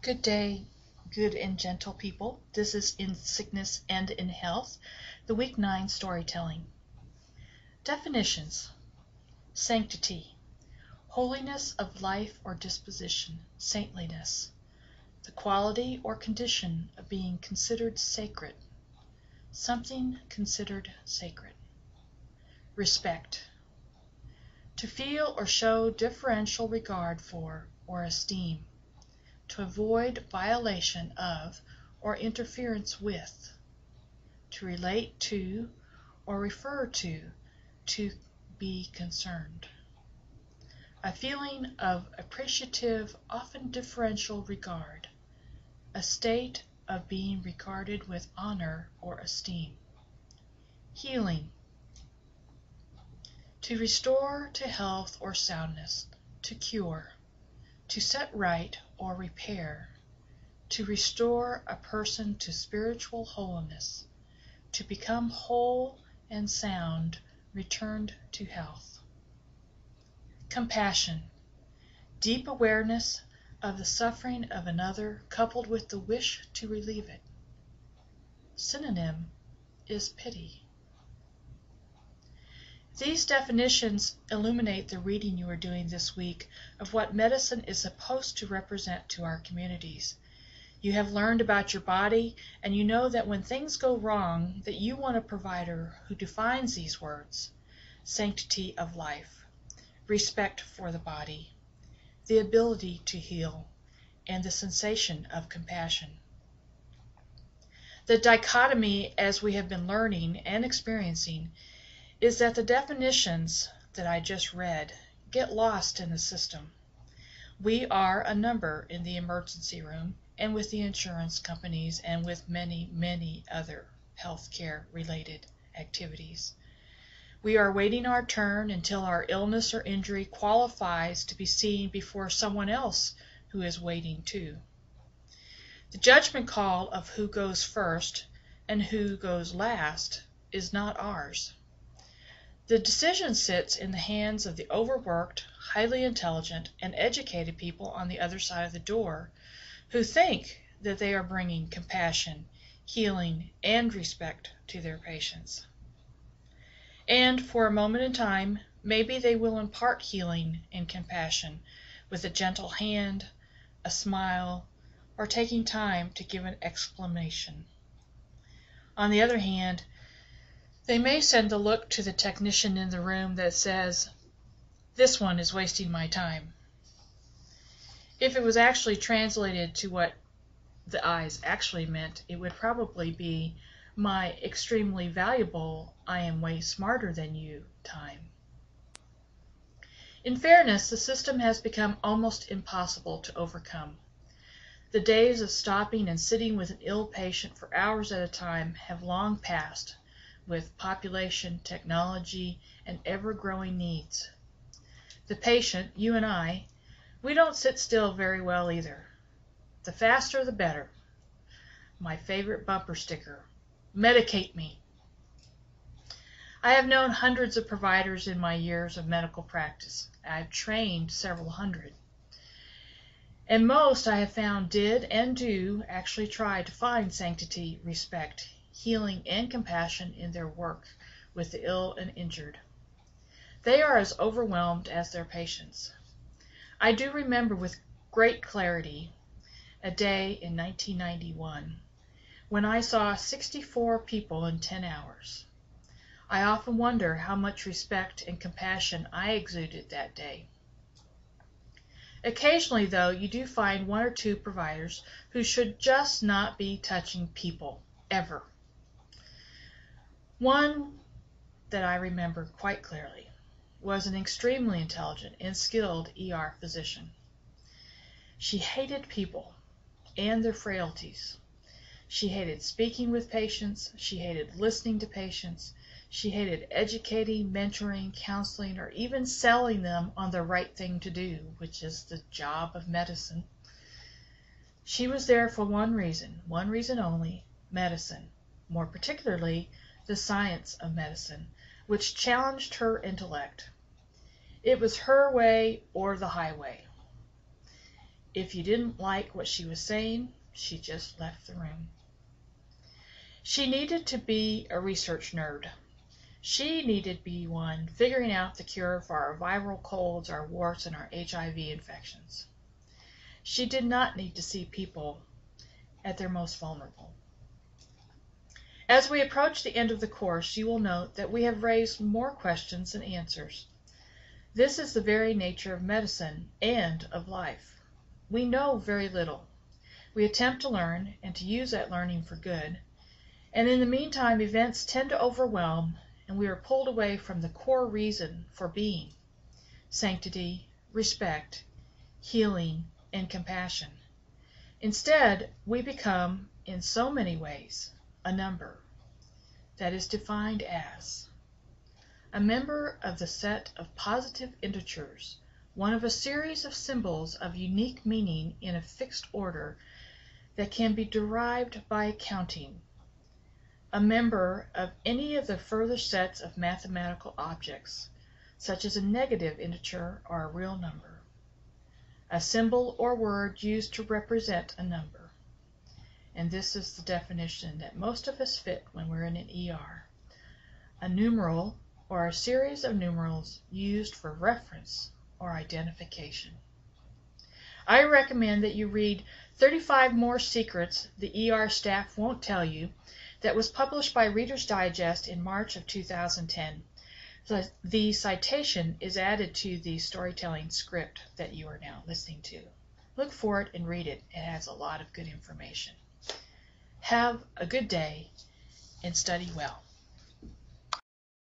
Good day, good and gentle people. This is In Sickness and in Health, the Week 9 storytelling. Definitions: sanctity, holiness of life or disposition, saintliness, the quality or condition of being considered sacred, something considered sacred. Respect, to feel or show deferential regard for or esteem, to avoid violation of or interference with, to relate to or refer to be concerned. A feeling of appreciative, often deferential regard, a state of being regarded with honor or esteem. Healing, to restore to health or soundness, to cure, to set right or repair, to restore a person to spiritual wholeness, to become whole and sound, returned to health. Compassion, deep awareness of the suffering of another coupled with the wish to relieve it. Synonym is pity. These definitions illuminate the reading you are doing this week of what medicine is supposed to represent to our communities. You have learned about your body, and you know that when things go wrong, that you want a provider who defines these words: sanctity of life, respect for the body, the ability to heal, and the sensation of compassion. The dichotomy, as we have been learning and experiencing, is that the definitions that I just read get lost in the system. We are a number in the emergency room and with the insurance companies and with many, many other healthcare related activities. We are waiting our turn until our illness or injury qualifies to be seen before someone else who is waiting too. The judgment call of who goes first and who goes last is not ours. The decision sits in the hands of the overworked, highly intelligent, and educated people on the other side of the door, who think that they are bringing compassion, healing, and respect to their patients. And for a moment in time, maybe they will impart healing and compassion with a gentle hand, a smile, or taking time to give an exclamation. On the other hand, they may send a look to the technician in the room that says, "This one is wasting my time." If it was actually translated to what the eyes actually meant, it would probably be, "My extremely valuable, I am way smarter than you time." In fairness, the system has become almost impossible to overcome. The days of stopping and sitting with an ill patient for hours at a time have long passed, with population, technology, and ever-growing needs. The patient, you and I, we don't sit still very well either. The faster the better. My favorite bumper sticker: medicate me. I have known hundreds of providers in my years of medical practice. I've trained several hundred. And most I have found did and do actually try to find sanctity, respect, healing, and compassion in their work with the ill and injured. They are as overwhelmed as their patients. I do remember with great clarity a day in 1991 when I saw 64 people in 10 hours. I often wonder how much respect and compassion I exuded that day. Occasionally, though, you do find one or two providers who should just not be touching people, ever. One that I remember quite clearly was an extremely intelligent and skilled ER physician. She hated people and their frailties. She hated speaking with patients. She hated listening to patients. She hated educating, mentoring, counseling, or even selling them on the right thing to do, which is the job of medicine. She was there for one reason only: medicine, more particularly the science of medicine, which challenged her intellect. It was her way or the highway. If you didn't like what she was saying, she just left the room. She needed to be a research nerd. She needed to be one figuring out the cure for our viral colds, our warts, and our HIV infections. She did not need to see people at their most vulnerable. As we approach the end of the course, you will note that we have raised more questions than answers. This is the very nature of medicine and of life. We know very little. We attempt to learn and to use that learning for good, and in the meantime events tend to overwhelm and we are pulled away from the core reason for being: sanctity, respect, healing, and compassion. Instead, we become, in so many ways, a number that is defined as a member of the set of positive integers, one of a series of symbols of unique meaning in a fixed order that can be derived by counting, a member of any of the further sets of mathematical objects, such as a negative integer or a real number, a symbol or word used to represent a number. And this is the definition that most of us fit when we're in an ER. A numeral or a series of numerals used for reference or identification. I recommend that you read 35 More Secrets the ER Staff Won't Tell You, that was published by Reader's Digest in March of 2010. The citation is added to the storytelling script that you are now listening to. Look for it and read it. It has a lot of good information. Have a good day and study well.